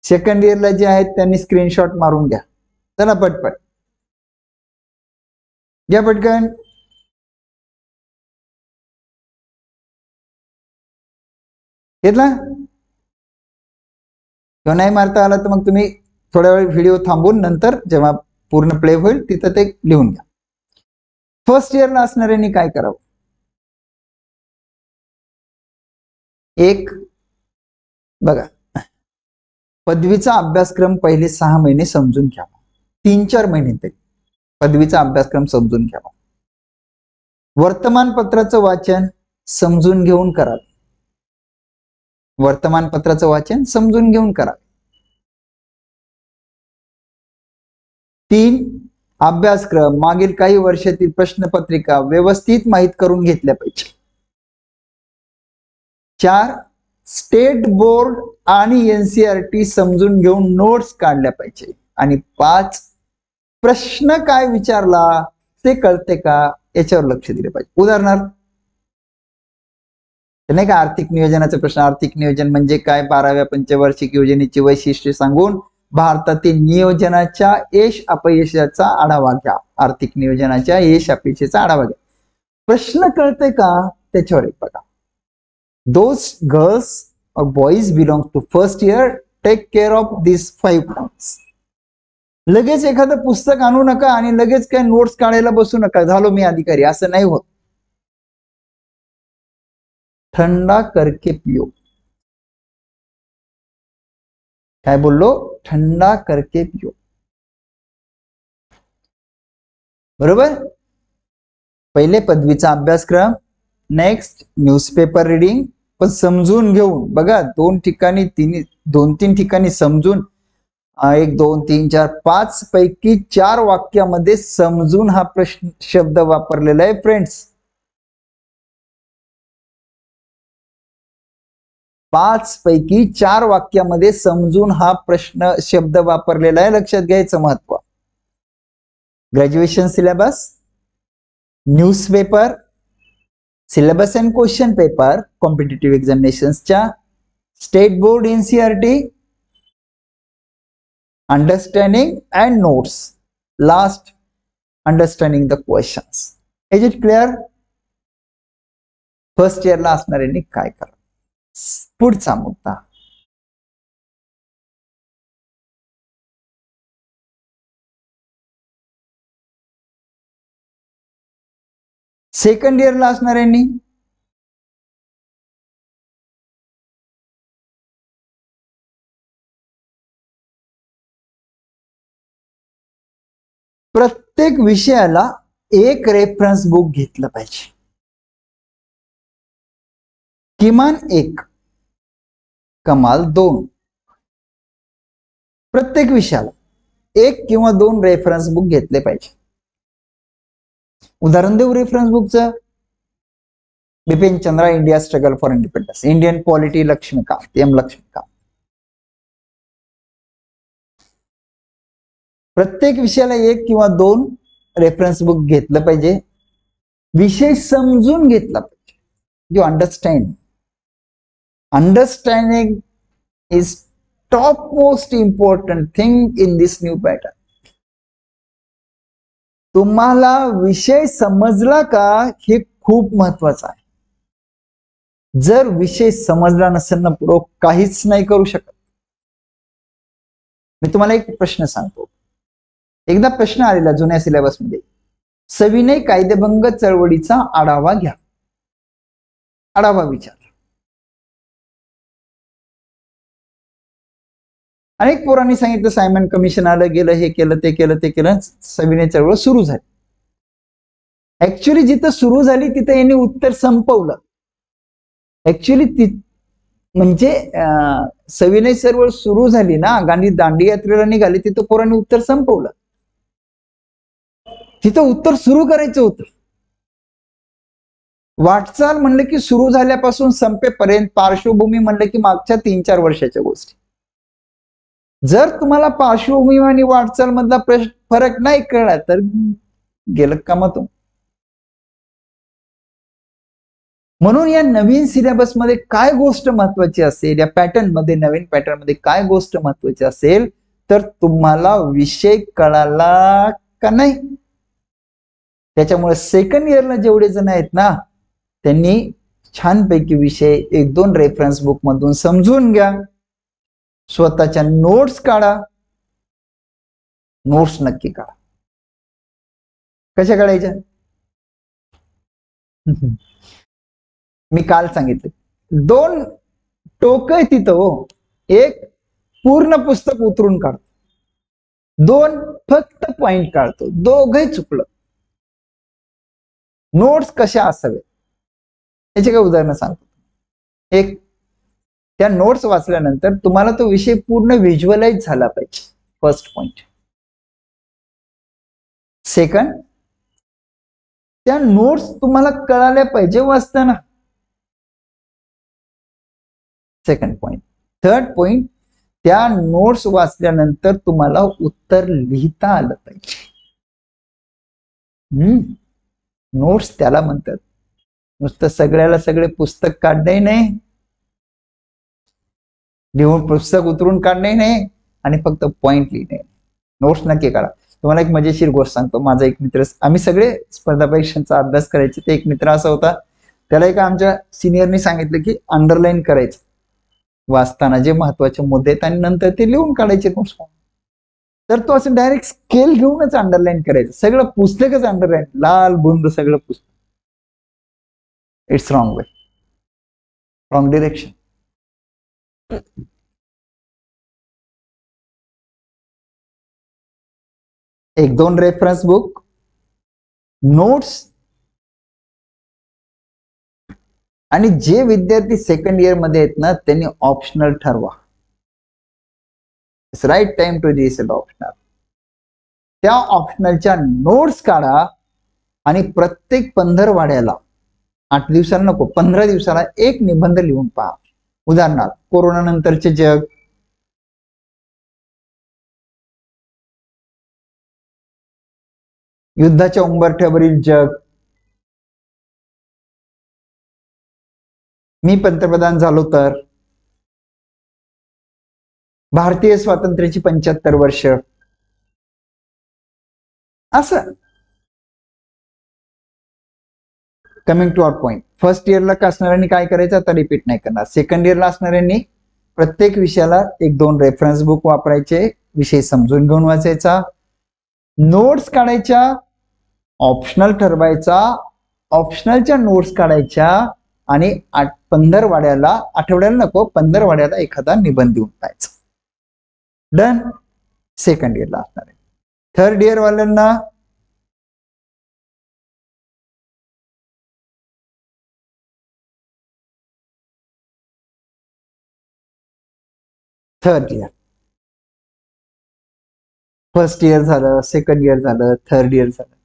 सेकंड इयरला जे आहेत त्यांनी स्क्रीनशॉट मारून घ्या. चला पटपट घ्या पटकन. घेतला? किंवा नाही मारता आला तर मग तुम्ही थोड्या वेळ व्हिडिओ थांबवून नंतर जेव्हा पूर्ण प्ले होईल तिथं ते लिहून घ्या. फर्स्ट इयरला असणाऱ्यांनी काय करावं? एक बघा, पदवीचा अभ्यासक्रम पहिले 6 महिने समजून घ्यावा. 3-4 महिने तरी पदवीचा अभ्यासक्रम समजून घ्यावा. वर्तमानपत्राचं वाचन समजून घेऊन करा. वर्तमानपत्राचं वाचन समजून घेऊन करा. 3 अभ्यासक्रम मागील काही वर्षातील प्रश्नपत्रिका व्यवस्थित माहित करून घेतल्या पाहिजे. 4 स्टेट बोर्ड आणि एनसीईआरटी समजून घेऊन नोट्स काढल्या पाहिजे. आणि 5 प्रश्न काय विचारला ते कळते का याच्यावर लक्ष दिले पाहिजे. उदाहरणार्थ नाही का आर्थिक नियोजनाचा प्रश्न, आर्थिक नियोजन म्हणजे काय, 12व्या पंचवार्षिक योजनेची वैशिष्ट्ये सांगून भारतातील नियोजनाच्या यश अपयशाचा आढावा घ्या. आर्थिक नियोजनाच्या यश अपयशाचा आढावा घ्या. प्रश्न कळते का त्याच्यावर एक बघा. Those girls or boys belong to first year, take care of these 5 points. लगेच एखादं पुस्तक आणू नका आणि लगेच काय नोट्स काढायला बसू नका, झालो मी अधिकारी, असं नाही होत. ठंडा करके पियो. काय बोललो? ठंडा करके पियो. बरोबर? पहिले पदवीचा अभ्यासक्रम, नेक्स्ट न्यूजपेपर रीडिंग, पण समजून घेऊन. बघा 2 ठिकाणी 2-3 ठिकाणी समजून 1 2 3 4 5 पैकी 4 वाक्यामध्ये समजून हा प्रश्न शब्द वापरलेला आहे फ्रेंड्स. 5 पैकी 4 वाक्यामध्ये समजून हा प्रश्न शब्द वापरलेला आहे. लक्षात घ्यायचं महत्व. Graduation syllabus, newspaper, syllabus and question paper competitive एक्झामिनेशन्सच्या, state board NCERT, understanding and notes, last understanding the questions. Is it clear? First इयरला असणाऱ्यांनी काय करा. पुढचा मुद्दा, सेकंड इयरला असणाऱ्यांनी प्रत्येक विषयाला एक रेफरन्स बुक घेतलं पाहिजे, किमान एक, कमाल 2. प्रत्येक विषयाला एक किंवा 2 रेफरन्स बुक घेतले पाहिजे. उदाहरण देऊ रेफरन्स बुकचं. Bipin Chandra, India struggle for independence, Indian polity Laxmikanth, M Laxmikanth. प्रत्येक विषयाला एक किंवा 2 रेफरन्स बुक घेतलं पाहिजे. विषय समजून घेतला पाहिजे. You understand. Understanding is top most important thing in this new pattern. तुम्हाला विषय समजला का हे खूप महत्वाचं आहे. जर विषय समजला नसेल ना, पुढे काहीच नाही करू शकत. मी तुम्हाला एक प्रश्न सांगतो. एकदा प्रश्न आलेला जुन्या सिलेबसमध्ये, सविनय कायदेभंग चळवळीचा आढावा घ्या. आढावा विचार. अनेक पोरांनी सांगितलं सायमन कमिशन आलं, गेलं, हे केलं, ते केलं, ते केलं, सविनय चळवळ सुरू झाली. ऍक्च्युली जिथं सुरू झाली तिथं यांनी उत्तर संपवलं. ऍक्च्युली म्हणजे सविनय चळवळ सुरू झाली ना, गांधी दांडी यात्रेला निघाली, तिथं पोरांनी उत्तर संपवलं. तिथं उत्तर सुरू करायचं होतं. वाटचाल म्हणलं की सुरू झाल्यापासून संपेपर्यंत, पार्श्वभूमी म्हणलं की मागच्या 3-4 वर्षाच्या गोष्टी. जर तुम्हाला पार्श्वभूमी आणि वाटचाल मधला फरक नाही कळला तर गेलं कामातून. म्हणून या नवीन सिलेबस मध्ये काय गोष्ट महत्वाची असेल, या पॅटर्न मध्ये, नवीन पॅटर्न मध्ये काय गोष्ट महत्वाची असेल, तर तुम्हाला विषय कळाला का नाही. त्याच्यामुळे सेकंड इयरला जेवढे जण आहेत ना, त्यांनी छानपैकी विषय 1-2 रेफरन्स बुक मधून समजून घ्या. स्वतःच्या नोट्स काढा. नोट्स नक्की काढा. कशा काढायच्या? मी काल सांगितलं 2 टोक आहे तिथं हो. एक पूर्ण पुस्तक उतरून काढतो, 2 फक्त पॉइंट काढतो. दोघंही चुकलं. नोट्स कशा असाव्यात याचे काय उदाहरण सांगतो. एक, त्या नोट्स वाचल्यानंतर तुम्हाला तो विषय पूर्ण व्हिज्युअलाइज झाला पाहिजे. First point. सेकंड, त्या नोट्स तुम्हाला कळाल्या पाहिजे वाचताना. Second point. थर्ड पॉइंट, त्या नोट्स वाचल्यानंतर तुम्हाला उत्तर लिहिता आलं पाहिजे. नोट्स त्याला म्हणतात. नुसतं सगळ्याला सगळे पुस्तक काढणे नाही, लिहून पुस्तक उतरून काढणे नाही, आणि फक्त पॉइंट लिहिणे. नोट्स नक्की काढा. तुम्हाला एक मजेशीर गोष्ट सांगतो. माझा एक मित्र, आम्ही सगळे स्पर्धा परीक्षांचा अभ्यास करायचे, ते एक मित्र असा होता, त्याला एका आमच्या सिनियरनी सांगितलं की अंडरलाईन करायचं वाचताना जे महत्वाचे मुद्दे आहेत, आणि नंतर ते लिहून काढायचे नोट्स. तर तो असं डायरेक्ट स्केल घेऊनच अंडरलाईन करायचं. सगळं पुस्तकच अंडरलाईन, लाल बुंद सगळं पुस्तक. It's wrong way, wrong direction. 1-2 reference book, notes, आणि जे विद्यार्थी सेकंड इयर मध्ये आहेत ना, त्यांनी ऑप्शनल ठरवा. It's right time to reset optional. त्या ऑप्शनलच्या नोट्स काढा आणि प्रत्येक पंधरवाड्याला, 8 दिवसाला नको, 15 दिवसाला एक निबंध लिहून पहा. उदाहरणार्थ कोरोना नंतरचे जग, युद्धाच्या उंबरठ्यावरील जग, मी पंतप्रधान झालो तर, भारतीय स्वातंत्र्याची 75 वर्ष, असं. Coming to our point. First इयरला असणाऱ्यांनी काय करायचं आता रिपीट नाही करणार. सेकंड इयरला असणाऱ्यांनी प्रत्येक विषयाला 1-2 रेफरन्स बुक वापरायचे, विषय समजून घेऊन वाचायचा, नोट्स काढायच्या, ऑप्शनल ठरवायचा, ऑप्शनलच्या नोट्स काढायच्या, आणि 15 आठवड्याला नको, 15 एखादा निबंध देऊन पाहायचा. डन. सेकंड इयरला असणार आहे. थर्ड इयर वाल्यांना थर्ड इयर, फर्स्ट इयर झालं, सेकंड इयर झालं, थर्ड इयर झालं.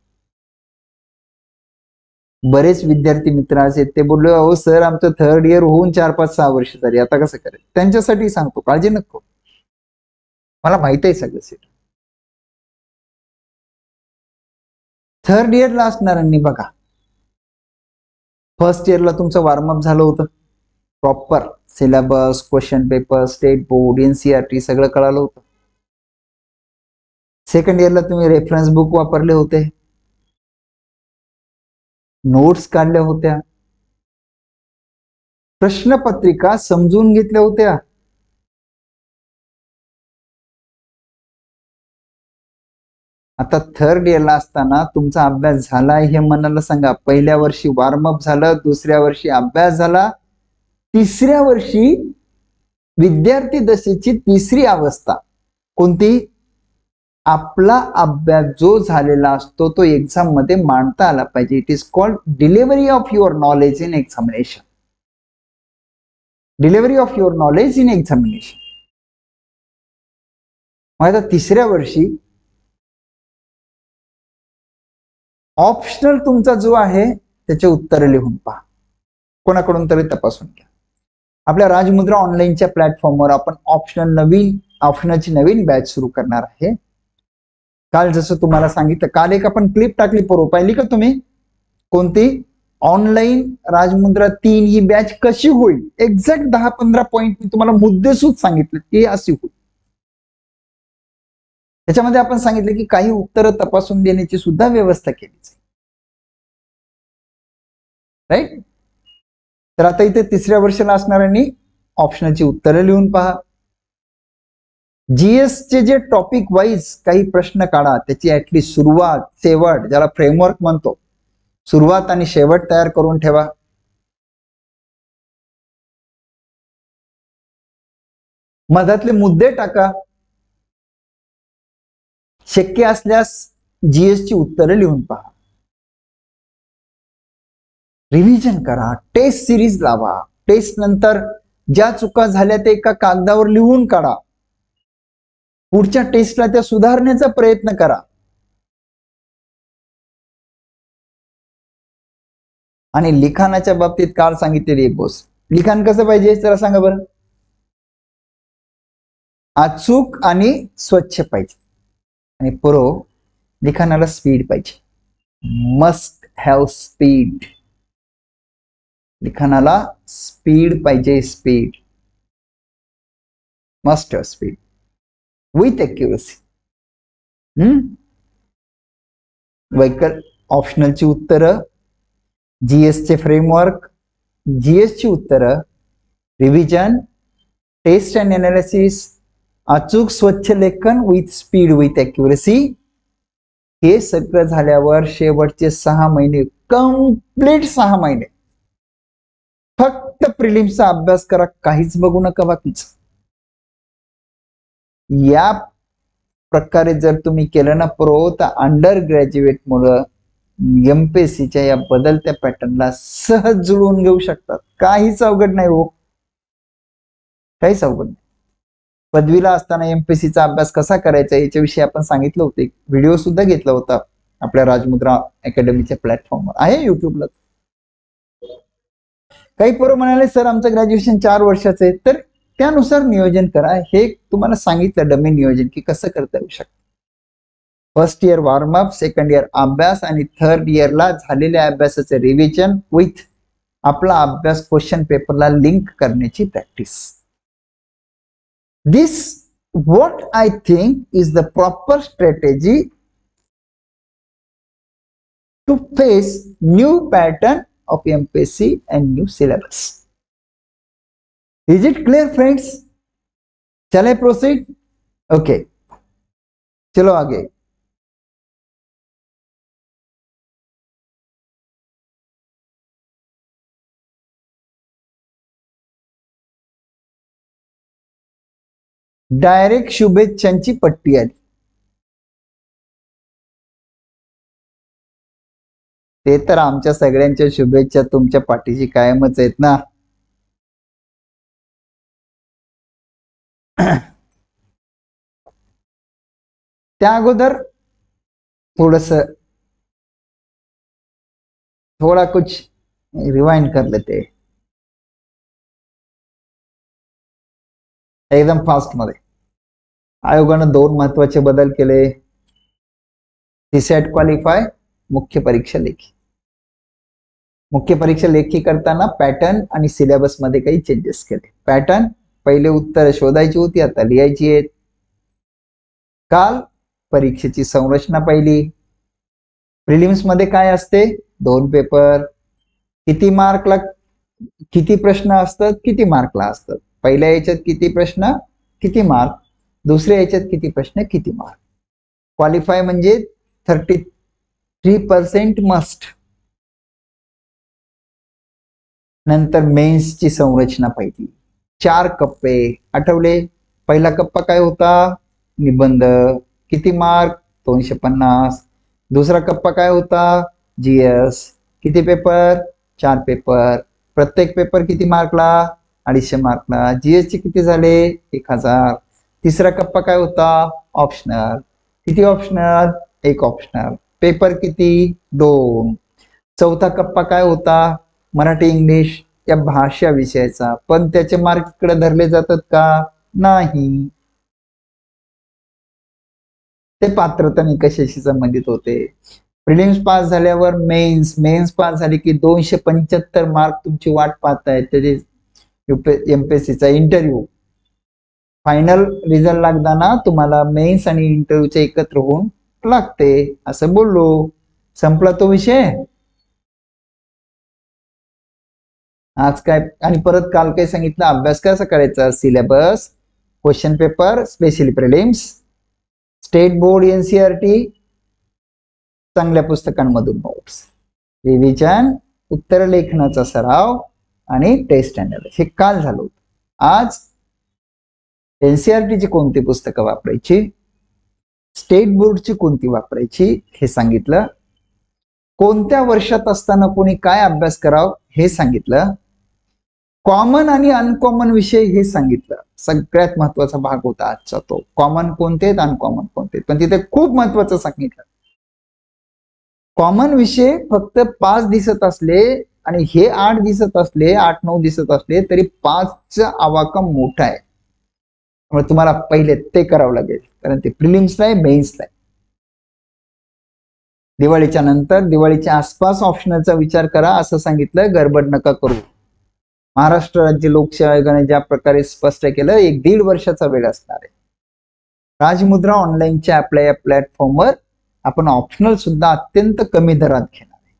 बरेच विद्यार्थी मित्र आहेत ते बोलले, अहो सर आमचं थर्ड इयर होऊन 4-5-6 वर्ष झाली, आता कसं करायचं. त्यांच्यासाठी सांगतो, काळजी नको, मला माहित आहे सगळं सीट. थर्ड इयरला असणाऱ्यांनी बघा, फर्स्ट इयरला तुमचं वॉर्मअप झालं होतं, proper syllabus, question paper, state board, NCERT सगळं कळालं होतं. सेकंड इयरला तुम्ही रेफरन्स बुक वापरले होते, नोट्स काढल्या होत्या, प्रश्नपत्रिका समजून घेतल्या होत्या. आता थर्ड इयरला असताना तुमचा अभ्यास झाला हे मनाला सांगा. पहिल्या वर्षी वॉर्मअप झालं, दुसऱ्या वर्षी अभ्यास झाला, तिसऱ्या वर्षी विद्यार्थी दशेची तिसरी अवस्था कोणती, आपला अभ्यास जो झालेला असतो तो एक्झाम मध्ये मांडता आला पाहिजे. It is called delivery of your knowledge in examination. Delivery of your knowledge in examination. मग आता तिसऱ्या वर्षी ऑप्शनल तुमचा जो आहे त्याचे उत्तर लिहून पहा, कोणाकडून तरी तपासून घ्या. आपल्या राजमुद्रा ऑनलाईनच्या प्लॅटफॉर्मवर आपण ऑप्शनलची नवीन बॅच सुरू करणार आहे. काल जसं तुम्हाला सांगितलं, काल एक आपण क्लिप टाकली, पूर्व पाहिली का तुम्ही, कोणती, ऑनलाईन राजमुद्रा 3 ही बॅच कशी होईल, एक्झॅक्ट 10-15 पॉइंट मी तुम्हाला मुद्देसूद सांगितले की अशी होईल. त्याच्यामध्ये आपण सांगितलं की काही उत्तरं तपासून देण्याची सुद्धा व्यवस्था केली, राईट. तर आता इथे तिसऱ्या वर्षाला असणाऱ्यांनी ऑप्शनची उत्तरं लिहून पहा. जीएस चे जे टॉपिक वाईज काही प्रश्न काढा, त्याची ऍटलीस्ट सुरुवात, शेवट, ज्याला फ्रेमवर्क म्हणतो, सुरुवात आणि शेवट तयार करून ठेवा. मधातले मुद्दे टाका. शक्य असल्यास जीएस ची उत्तरं लिहून पहा. रिव्हिजन करा, टेस्ट सिरीज लावा, टेस्ट नंतर ज्या चुका झाल्या ते एका कागदावर लिहून काढा, पुढच्या टेस्टला त्या सुधारण्याचा प्रयत्न करा. आणि लिखाणाच्या बाबतीत काल सांगितलेली एक गोष्ट, लिखाण कसं पाहिजे जरा सांगा बरं. अचूक आणि स्वच्छ पाहिजे. आणि पुरो लिखाणाला स्पीड पाहिजे, मस्ट हॅव स्पीड. लिखाणाला स्पीड पाहिजे, speed, must have speed with accuracy. ऑप्शनलची उत्तरं, जीएस चे फ्रेमवर्क, जीएस ची उत्तरं, रिव्हिजन, टेस्ट अँड एनालिसिस, अचूक स्वच्छ लेखन विथ स्पीड विथ एक्युरेसी. हे सगळं झाल्यावर शेवटचे 6 महिने, कंप्लीट 6 महिने फक्त प्रिलिम्सचा अभ्यास करा, काहीच बघू नका बाकीच. या प्रकारे जर तुम्ही केलं ना प्रो, तर अंडर ग्रॅज्युएट मुलं एमपीएससीच्या या बदलत्या पॅटर्नला सहज जुळवून घेऊ शकतात. काहीच अवघड नाही हो, काहीच अवघड नाही. पदवीला असताना एमपीएससीचा अभ्यास कसा करायचा याच्याविषयी आपण सांगितलं होतं, व्हिडिओ सुद्धा घेतला होता आपल्या राजमुद्रा अकॅडमीच्या प्लॅटफॉर्मवर, आहे युट्यूबला. काही पोरं म्हणाले सर आमचं ग्रॅज्युएशन 4 वर्षाचं आहे, तर त्यानुसार नियोजन करा. हे तुम्हाला सांगितलं डमी नियोजन की कसं करता येऊ शकतं. First year warm up, second year अभ्यास आणि थर्ड इयरला झालेल्या अभ्यासाचे रिव्हिजन विथ आपला अभ्यास क्वेश्चन पेपरला लिंक करण्याची practice. This what I think is the proper strategy to face new pattern of MPSC and new syllabus. Is it clear friends? Shall I proceed? Okay. चलो आगे. Direct शुभेच्छांची पट्टी आली. ते तर आमच्या सगळ्यांच्या शुभेच्छा तुमच्या पाठीशी कायमच आहेत ना. त्या अगोदर थोड़ा कुछ रिवाइंड कर लेते एकदम फास्ट मध्ये. आयोगानं 2 महत्वाचे बदल केले. सीसॅट क्वालिफाय, मुख्य परीक्षा लेखी. मुख्य परीक्षा लेखी करताना पॅटर्न आणि सिलेबस मध्ये काही चेंजेस केले. पॅटर्न, पहिले उत्तर शोधायची होती, आता लिहायची आहेत. काल परीक्षेची संरचना पाहिली. प्रिलिम्स मध्ये काय असते, 2 पेपर, किती मार्कला किती प्रश्न असतात, किती मार्कला असतात. पहिल्या याच्यात किती प्रश्न किती मार्क, दुसऱ्या याच्यात किती प्रश्न किती मार्क. क्वालिफाय म्हणजे 33% मस्ट. नंतर मेन्सची संरचना पाहिली. 4 कप्पे आठवले. पहिला कप्पा काय होता, निबंध, किती मार्क 250. दुसरा कप्पा काय होता, जीएस, किती पेपर 4 पेपर, प्रत्येक पेपर किती मार्कला 250 मार्कला. जीएस चे किती झाले 1000. तिसरा कप्पा काय होता, ऑप्शनल, किती ऑप्शनल 1 ऑप्शनल, पेपर किती 2. चौथा कप्पा काय होता, मराठी इंग्लिश या भाषा विषयाचा, पण त्याचे मार्क इकडे धरले जातात का, नाही. ते पात्रता निकषाशी संबंधित होते. प्रिलिम्स पास झाल्यावर मेन्स पास झाली की 275 मार्क तुमची वाट पाहतायत. त्याचे एमपीएससीचा इंटरव्ह्यू फायनल रिझल्ट लागताना तुम्हाला मेन्स आणि इंटरव्ह्यूचे एकत्र होऊन लागते असं बोललो. संपला तो विषय. आज काय आणि परत काल काय सांगितलं, अभ्यास कसा करायचा, syllabus, question paper, specially prelims, state board NCERT, चांगल्या पुस्तकांमधून नोट्स, रिव्हिजन, उत्तर लेखनाचा सराव आणि टेस्ट अनालिसिस. हे काल झालं होतं. आज एनसीईआरटीची कोणती पुस्तकं वापरायची, स्टेट बोर्डची कोणती वापरायची हे सांगितलं. कोणत्या वर्षात असताना कोणी काय अभ्यास करावं हे सांगितलं. कॉमन आणि अनकॉमन विषय हे सांगितलं. सगळ्यात महत्वाचा भाग होता आजचा तो. कॉमन कोणते, अनकॉमन कोणते, पण तिथे खूप महत्वाचं सांगितलं. कॉमन विषय फक्त 5 दिसत असले आणि हे 8 दिसत असले, 8-9 दिसत असले तरी 5चा आवाका मोठा आहे. त्यामुळे तुम्हाला पहिले ते करावं लागेल, कारण ते प्रिलिम्सला आहे, मेन्सला आहे. दिवाळीच्या नंतर, दिवाळीच्या आसपास ऑप्शनलचा विचार करा असं सांगितलं. गडबड नका करू. महाराष्ट्र राज्य लोकसेवा आयोगाने ज्या प्रकारे स्पष्ट केलं, 1-1.5 वर्षाचा वेळ असणार आहे. राजमुद्रा ऑनलाईनच्या आपल्या या प्लॅटफॉर्मवर आपण ऑप्शनल सुद्धा अत्यंत कमी दरात घेणार आहे.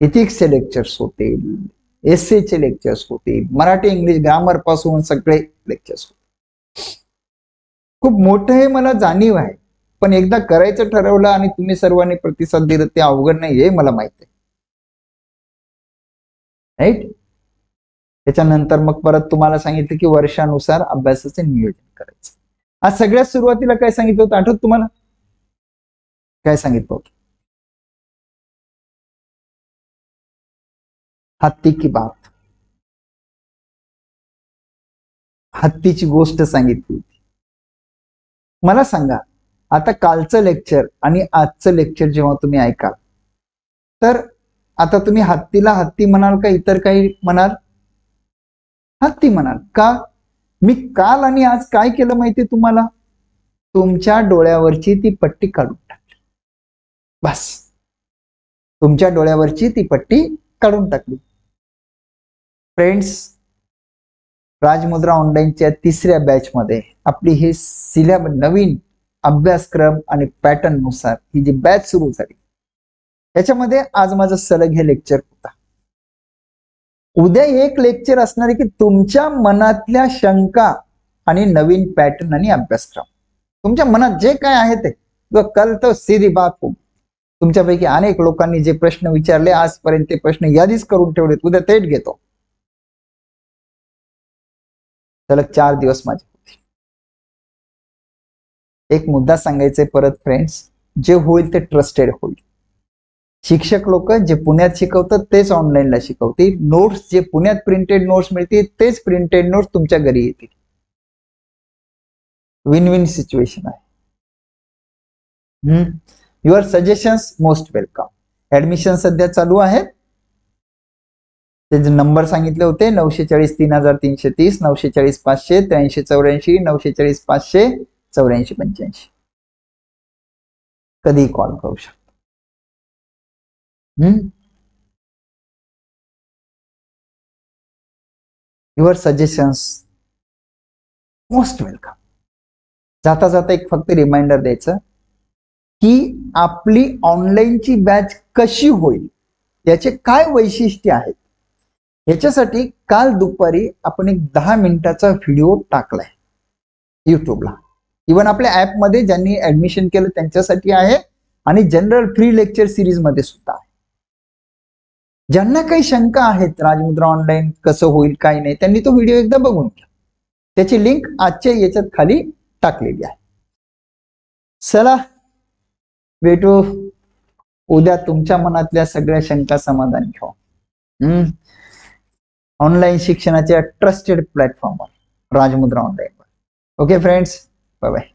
इथिक्सचे लेक्चर्स होतील, एसएचे लेक्चर्स होतील, मराठी इंग्लिश ग्रामर पासून सगळे लेक्चर्स होतील. खूप मोठं हे मला जाणीव आहे, पण एकदा करायचं ठरवलं आणि तुम्ही सर्वांनी प्रतिसाद दिला ते अवघड नाही हे मला माहिती आहे. राईट. त्याच्यानंतर मग परत तुम्हाला सांगितलं की वर्षानुसार अभ्यासाचे नियोजन करायचं. आज सगळ्यात सुरुवातीला काय सांगितलं होतं आठवत तुम्हाला, काय सांगितलं होतं, हत्ती की बात, हत्तीची गोष्ट सांगितली होती. मला सांगा, आता कालचं लेक्चर आणि आजचं लेक्चर जेव्हा तुम्ही ऐकाल तर आता तुम्ही हत्तीला हत्ती म्हणाल का इतर काही म्हणाल, हत्ती म्हणाल का. मी काल आणि आज काय केलं माहिती तुम्हाला, तुमच्या डोळ्यावरची ती पट्टी काढून टाकली. बस, तुमच्या डोळ्यावरची ती पट्टी काढून टाकली. फ्रेंड्स, राजमुद्रा ऑनलाईनच्या 3ऱ्या बॅच मध्ये आपली ही सिलेबस, नवीन अभ्यासक्रम आणि पॅटर्न नुसार ही जी बॅच सुरू झाली, त्याच्यामध्ये आज माझं सलग हे लेक्चर होता. उद्या एक लेक्चर असणार आहे की तुमच्या मनातल्या शंका आणि नवीन पॅटर्न आणि अभ्यासक्रम, तुमच्या मनात जे काय आहे ते कल तो सीधी बात हो. तुमच्यापैकी अनेक लोकांनी जे प्रश्न विचारले आजपर्यंत ते प्रश्न यादीच करून ठेवलेत, उद्या थेट घेतो. सलग 4 दिवस माझे होते. एक मुद्दा सांगायचे परत फ्रेंड्स, जे होईल ते ट्रस्टेड होईल. शिक्षक लोक जे पुण्यात शिकवतात तेच ऑनलाईनला शिकवतील, नोट्स जे पुण्यात प्रिंटेड नोट्स मिळतील तेच प्रिंटेड नोट्स तुमच्या घरी येतील. विन विन सिच्युएशन आहे. Your suggestions most welcome. Admission सध्या चालू आहेत. ते नंबर सांगितले होते 940-3330, 940-583-84, 940-584-85. कधी कॉल करू शकता. Your suggestions most welcome. जाता जाता एक फक्त रिमाइंडर द्यायचं की आपली ऑनलाईनची बॅच कशी होईल, याचे काय वैशिष्ट्य आहेत, याच्यासाठी काल दुपारी आपण एक 10 मिनिटाचा व्हिडिओ टाकलाय युट्यूबला. इव्हन आपल्या ऍप मध्ये ज्यांनी ऍडमिशन केलं त्यांच्यासाठी आहे आणि जनरल फ्री लेक्चर सिरीज मध्ये सुद्धा आहे. ज्यांना काही शंका आहेत राजमुद्रा ऑनलाईन कसं होईल काय नाही, त्यांनी तो व्हिडिओ एकदा बघून घ्या. त्याची लिंक आजच्या याच्यात खाली टाकलेली आहे. चला भेटू उद्या तुमच्या मनातल्या सगळ्या शंका समाधान घेऊ ऑनलाईन शिक्षणाच्या ट्रस्टेड प्लॅटफॉर्मवर Rajmudra online. Okay friends, bye bye.